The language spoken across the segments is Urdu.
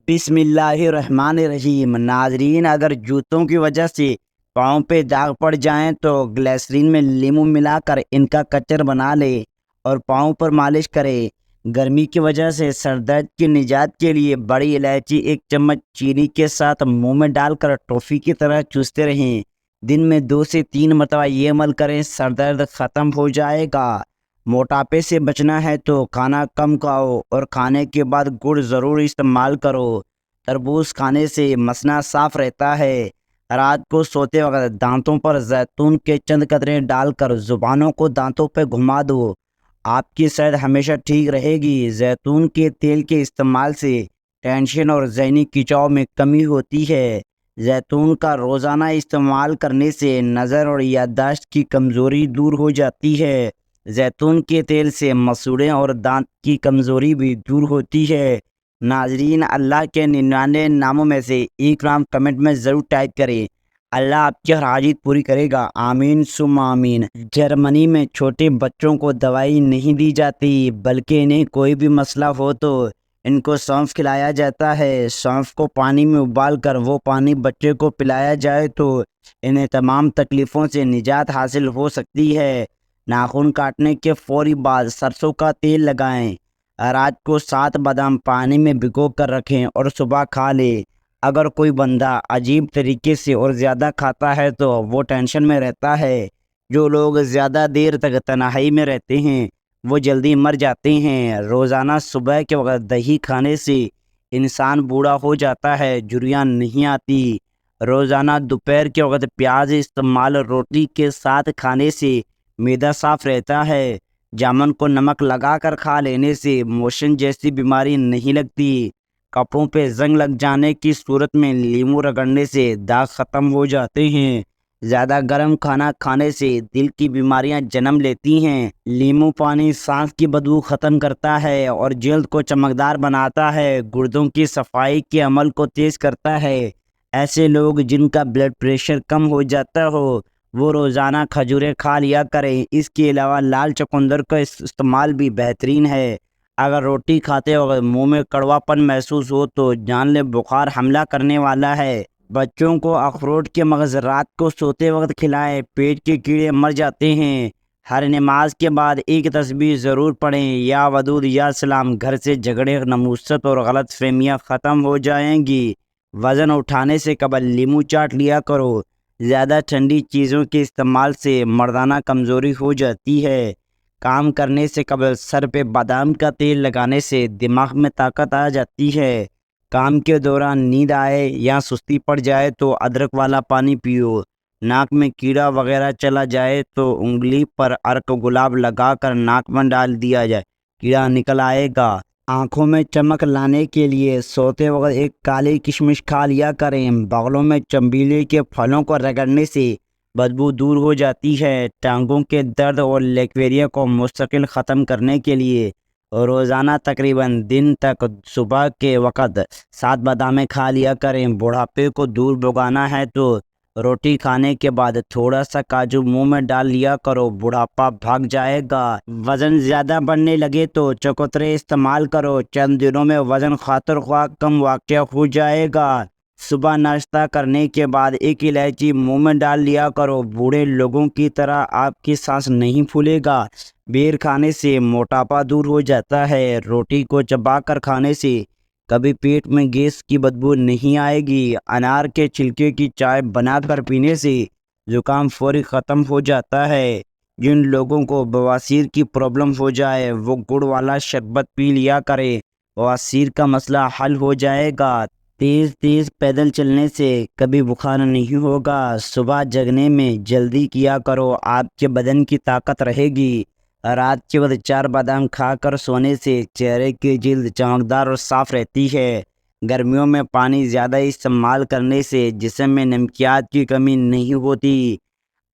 بسم اللہ الرحمن الرحیم۔ ناظرین، اگر جوتوں کی وجہ سے پاؤں پہ داغ پڑ جائیں تو گلیسرین میں لیمو ملا کر ان کا کچر بنا لے اور پاؤں پر مالش کرے۔ گرمی کی وجہ سے سر درد کی نجات کے لیے بڑی الائچی 1 چمچ چینی کے ساتھ منہ میں ڈال کر ٹافی کی طرح چوستے رہیں۔ دن میں 2 سے 3 مرتبہ یہ عمل کریں، سر درد ختم ہو جائے گا۔ موٹاپے سے بچنا ہے تو کھانا کم کھاؤ اور کھانے کے بعد گڑ ضرور استعمال کرو۔ تربوز کھانے سے مثانہ صاف رہتا ہے۔ رات کو سوتے وقت دانتوں پر زیتون کے چند قطرے ڈال کر زبانوں کو دانتوں پہ گھما دو، آپ کی صحت ہمیشہ ٹھیک رہے گی۔ زیتون کے تیل کے استعمال سے ٹینشن اور ذہنی کھنچاؤ میں کمی ہوتی ہے۔ زیتون کا روزانہ استعمال کرنے سے نظر اور یادداشت کی کمزوری دور ہو جاتی ہے۔ زیتون کے تیل سے مسوڑھے اور دانت کی کمزوری بھی دور ہوتی ہے۔ ناظرین، اللہ کے 99 ناموں میں سے ایک نام کمنٹ میں ضرور ٹائپ کریں۔ اللہ آپ کی ہر حاجت پوری کرے گا، آمین ثم آمین۔ جرمنی میں چھوٹے بچوں کو دوائی نہیں دی جاتی، بلکہ انہیں کوئی بھی مسئلہ ہو تو ان کو سونف کھلایا جاتا ہے۔ سونف کو پانی میں ابال کر وہ پانی بچے کو پلایا جائے تو انہیں تمام تکلیفوں سے نجات حاصل ہو سکتی ہے۔ ناخن کاٹنے کے فوری بعد سرسوں کا تیل لگائیں۔ رات کو 7 بادام پانی میں بھگو کر رکھیں اور صبح کھا لیں۔ اگر کوئی بندہ عجیب طریقے سے اور زیادہ کھاتا ہے تو وہ ٹینشن میں رہتا ہے۔ جو لوگ زیادہ دیر تک تنہائی میں رہتے ہیں وہ جلدی مر جاتے ہیں۔ روزانہ صبح کے وقت دہی کھانے سے انسان بوڑھا ہو جاتا ہے، جھریاں نہیں آتی۔ روزانہ دوپہر کے وقت پیاز استعمال روٹی کے ساتھ کھانے سے معدہ صاف رہتا ہے۔ جامن کو نمک لگا کر کھا لینے سے موشن جیسی بیماری نہیں لگتی۔ کپڑوں پہ زنگ لگ جانے کی صورت میں لیمو رگڑنے سے داغ ختم ہو جاتے ہیں۔ زیادہ گرم کھانا کھانے سے دل کی بیماریاں جنم لیتی ہیں۔ لیمو پانی سانس کی بدبو ختم کرتا ہے اور جلد کو چمکدار بناتا ہے، گردوں کی صفائی کے عمل کو تیز کرتا ہے۔ ایسے لوگ جن کا بلڈ پریشر کم ہو جاتا ہو وہ روزانہ کھجوریں کھا لیا کریں۔ اس کے علاوہ لال چقندر کا استعمال بھی بہترین ہے۔ اگر روٹی کھاتے وقت منہ میں کڑوا پن محسوس ہو تو جان لیں بخار حملہ کرنے والا ہے۔ بچوں کو اخروٹ کے مغز رات کو سوتے وقت کھلائیں، پیٹ کے کیڑے مر جاتے ہیں۔ ہر نماز کے بعد ایک تسبیح ضرور پڑھیں، یا ودود یا سلام۔ گھر سے جھگڑے، نموست اور غلط فہمیاں ختم ہو جائیں گی۔ وزن اٹھانے سے قبل لیمو چاٹ لیا کرو۔ زیادہ ٹھنڈی چیزوں کے استعمال سے مردانہ کمزوری ہو جاتی ہے۔ کام کرنے سے قبل سر پہ بادام کا تیل لگانے سے دماغ میں طاقت آ جاتی ہے۔ کام کے دوران نیند آئے یا سستی پڑ جائے تو ادرک والا پانی پیو۔ ناک میں کیڑا وغیرہ چلا جائے تو انگلی پر عرق گلاب لگا کر ناک میں ڈال دیا جائے، کیڑا نکل آئے گا۔ آنکھوں میں چمک لانے کے لیے سوتے وقت ایک کالی کشمش کھا لیا کریں۔ بغلوں میں چنبیلی کے پھلوں کو رگڑنے سے بدبو دور ہو جاتی ہے۔ ٹانگوں کے درد اور لیکویریا کو مستقل ختم کرنے کے لیے روزانہ تقریباً دن تک صبح کے وقت 7 بادامیں کھا لیا کریں۔ بڑھاپے کو دور بھگانا ہے تو روٹی کھانے کے بعد تھوڑا سا کاجو منہ میں ڈال لیا کرو، بڑھاپا بھاگ جائے گا۔ وزن زیادہ بڑھنے لگے تو چکوترے استعمال کرو، چند دنوں میں وزن خاطر خواہ کم واقع ہو جائے گا۔ صبح ناشتہ کرنے کے بعد ایک الائچی منہ میں ڈال لیا کرو، بوڑھے لوگوں کی طرح آپ کی سانس نہیں پھولے گا۔ بیر کھانے سے موٹاپا دور ہو جاتا ہے۔ روٹی کو چبا کر کھانے سے کبھی پیٹ میں گیس کی بدبو نہیں آئے گی۔ انار کے چھلکے کی چائے بنا کر پینے سے زکام فوری ختم ہو جاتا ہے۔ جن لوگوں کو بواسیر کی پرابلم ہو جائے وہ گڑ والا شربت پی لیا کریں، بواسیر کا مسئلہ حل ہو جائے گا۔ تیز تیز پیدل چلنے سے کبھی بخار نہیں ہوگا۔ صبح جگنے میں جلدی کیا کرو، آپ کے بدن کی طاقت رہے گی۔ رات کے وقت 4 بادام کھا کر سونے سے چہرے کی جلد چمکدار اور صاف رہتی ہے۔ گرمیوں میں پانی زیادہ استعمال کرنے سے جسم میں نمکیات کی کمی نہیں ہوتی۔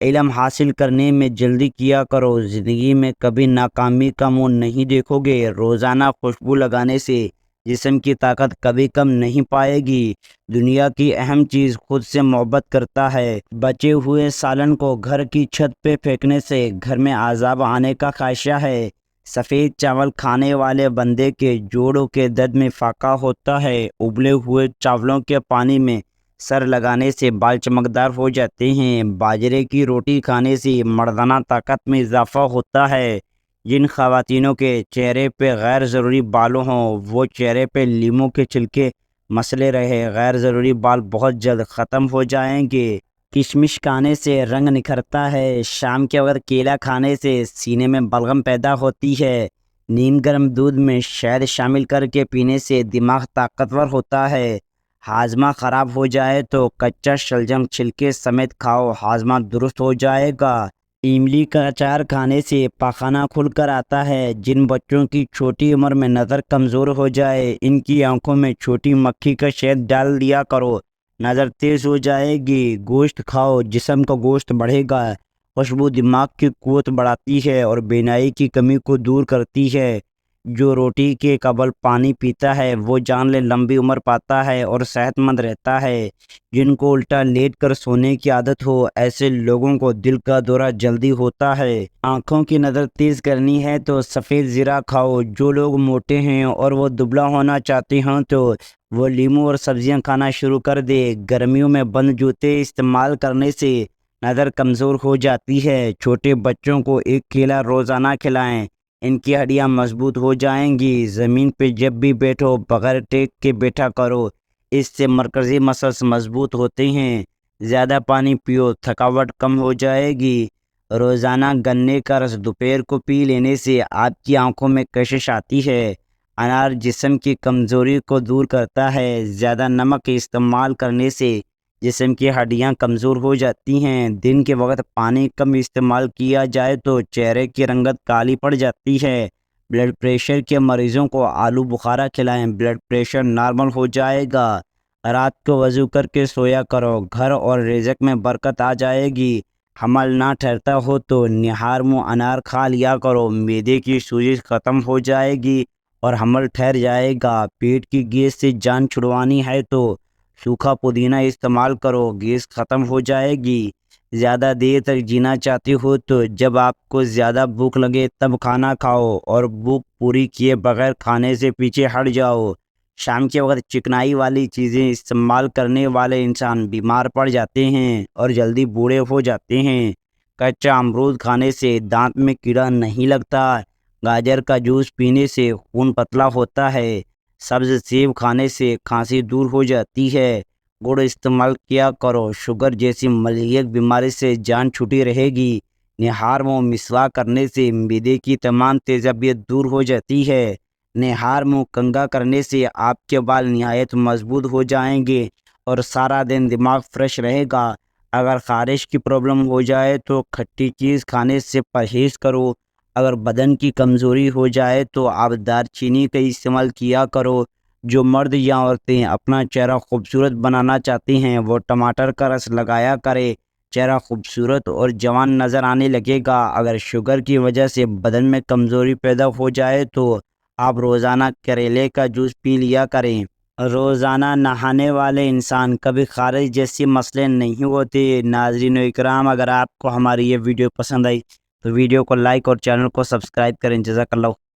علم حاصل کرنے میں جلدی کیا کرو، زندگی میں کبھی ناکامی کا منہ نہیں دیکھو گے۔ روزانہ خوشبو لگانے سے جسم کی طاقت کبھی کم نہیں پائے گی۔ دنیا کی اہم چیز خود سے محبت کرتا ہے۔ بچے ہوئے سالن کو گھر کی چھت پہ پھینکنے سے گھر میں عذاب آنے کا خدشہ ہے۔ سفید چاول کھانے والے بندے کے جوڑوں کے درد میں فاقہ ہوتا ہے۔ ابلے ہوئے چاولوں کے پانی میں سر لگانے سے بال چمکدار ہو جاتے ہیں۔ باجرے کی روٹی کھانے سے مردانہ طاقت میں اضافہ ہوتا ہے۔ جن خواتینوں کے چہرے پہ غیر ضروری بالوں ہوں وہ چہرے پہ لیموں کے چھلکے مسلے رہے، غیر ضروری بال بہت جلد ختم ہو جائیں گے۔ کشمش کھانے سے رنگ نکھرتا ہے۔ شام کے وقت کیلا کھانے سے سینے میں بلغم پیدا ہوتی ہے۔ نیم گرم دودھ میں شہد شامل کر کے پینے سے دماغ طاقتور ہوتا ہے۔ ہاضمہ خراب ہو جائے تو کچا شلجم چھلکے سمیت کھاؤ، ہاضمہ درست ہو جائے گا۔ املی کا اچار کھانے سے پاخانہ کھل کر آتا ہے۔ جن بچوں کی چھوٹی عمر میں نظر کمزور ہو جائے ان کی آنکھوں میں چھوٹی مکھی کا شہد ڈال دیا کرو، نظر تیز ہو جائے گی۔ گوشت کھاؤ، جسم کا گوشت بڑھے گا۔ خوشبو دماغ کی قوت بڑھاتی ہے اور بینائی کی کمی کو دور کرتی ہے۔ جو روٹی کے قبل پانی پیتا ہے وہ جان لے لمبی عمر پاتا ہے اور صحت مند رہتا ہے۔ جن کو الٹا لیٹ کر سونے کی عادت ہو ایسے لوگوں کو دل کا دورہ جلدی ہوتا ہے۔ آنکھوں کی نظر تیز کرنی ہے تو سفید زیرہ کھاؤ۔ جو لوگ موٹے ہیں اور وہ دبلا ہونا چاہتے ہیں تو وہ لیموں اور سبزیاں کھانا شروع کر دے۔ گرمیوں میں بند جوتے استعمال کرنے سے نظر کمزور ہو جاتی ہے۔ چھوٹے بچوں کو ایک کیلا روزانہ کھلائیں، ان کی ہڈیاں مضبوط ہو جائیں گی۔ زمین پہ جب بھی بیٹھو بغیر ٹیک کے بیٹھا کرو، اس سے مرکزی مسلز مضبوط ہوتے ہیں۔ زیادہ پانی پیو، تھکاوٹ کم ہو جائے گی۔ روزانہ گنے کا رس دوپہر کو پی لینے سے آپ کی آنکھوں میں کشش آتی ہے۔ انار جسم کی کمزوری کو دور کرتا ہے۔ زیادہ نمک استعمال کرنے سے جسم کی ہڈیاں کمزور ہو جاتی ہیں۔ دن کے وقت پانی کم استعمال کیا جائے تو چہرے کی رنگت کالی پڑ جاتی ہے۔ بلڈ پریشر کے مریضوں کو آلو بخارا کھلائیں، بلڈ پریشر نارمل ہو جائے گا۔ رات کو وضو کر کے سویا کرو، گھر اور رزق میں برکت آ جائے گی۔ حمل نہ ٹھہرتا ہو تو نہار منہ انار کھا لیا کرو، معدے کی سوزش ختم ہو جائے گی اور حمل ٹھہر جائے گا۔ پیٹ کی گیس سے جان چھڑوانی ہے تو سوکھا پودینہ استعمال کرو، گیس ختم ہو جائے گی۔ زیادہ دیر تک جینا چاہتے ہو تو جب آپ کو زیادہ بھوک لگے تب کھانا کھاؤ اور بھوک پوری کیے بغیر کھانے سے پیچھے ہٹ جاؤ۔ شام کے وقت چکنائی والی چیزیں استعمال کرنے والے انسان بیمار پڑ جاتے ہیں اور جلدی بوڑھے ہو جاتے ہیں۔ کچا امرود کھانے سے دانت میں کیڑا نہیں لگتا۔ گاجر کا جوس پینے سے خون پتلا ہوتا ہے۔ سبز سیب کھانے سے کھانسی دور ہو جاتی ہے۔ گڑ استعمال کیا کرو، شوگر جیسی ملیحت بیماری سے جان چھٹی رہے گی۔ نہار منہ مسواک کرنے سے معدے کی تمام تیزابیت دور ہو جاتی ہے۔ نہار منہ کنگھا کرنے سے آپ کے بال نہایت مضبوط ہو جائیں گے اور سارا دن دماغ فریش رہے گا۔ اگر خارش کی پرابلم ہو جائے تو کھٹی چیز کھانے سے پرہیز کرو۔ اگر بدن کی کمزوری ہو جائے تو آپ دار چینی کا استعمال کیا کرو۔ جو مرد یا عورتیں اپنا چہرہ خوبصورت بنانا چاہتے ہیں وہ ٹماٹر کا رس لگایا کرے، چہرہ خوبصورت اور جوان نظر آنے لگے گا۔ اگر شوگر کی وجہ سے بدن میں کمزوری پیدا ہو جائے تو آپ روزانہ کریلے کا جوس پی لیا کریں۔ روزانہ نہانے والے انسان کبھی خارش جیسے مسئلے نہیں ہوتے۔ ناظرین اکرام، اگر آپ کو ہماری یہ ویڈیو پسند آئی تو ویڈیو کو لائک اور چینل کو سبسکرائب کریں۔ جزاک اللہ۔